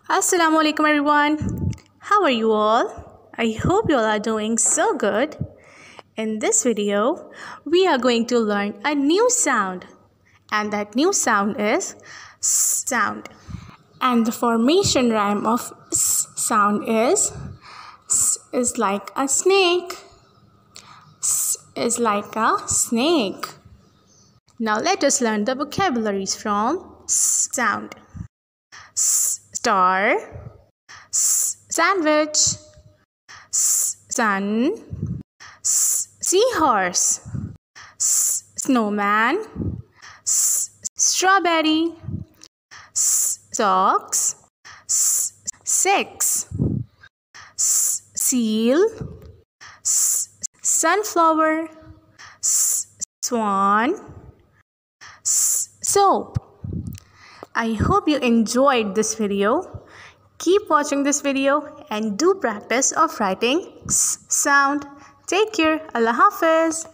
Assalamu alaikum everyone. How are you all? I hope you all are doing so good. In this video, we are going to learn a new sound, and that new sound is S sound. And the formation rhyme of S sound is S is like a snake. S is like a snake. Now let us learn the vocabularies from S sound. Star, sandwich, sun, seahorse, snowman, strawberry, socks, six, seal, sunflower, swan, soap. I hope you enjoyed this video. Keep watching this video and do practice of writing S sound. Take care. Allah Hafiz.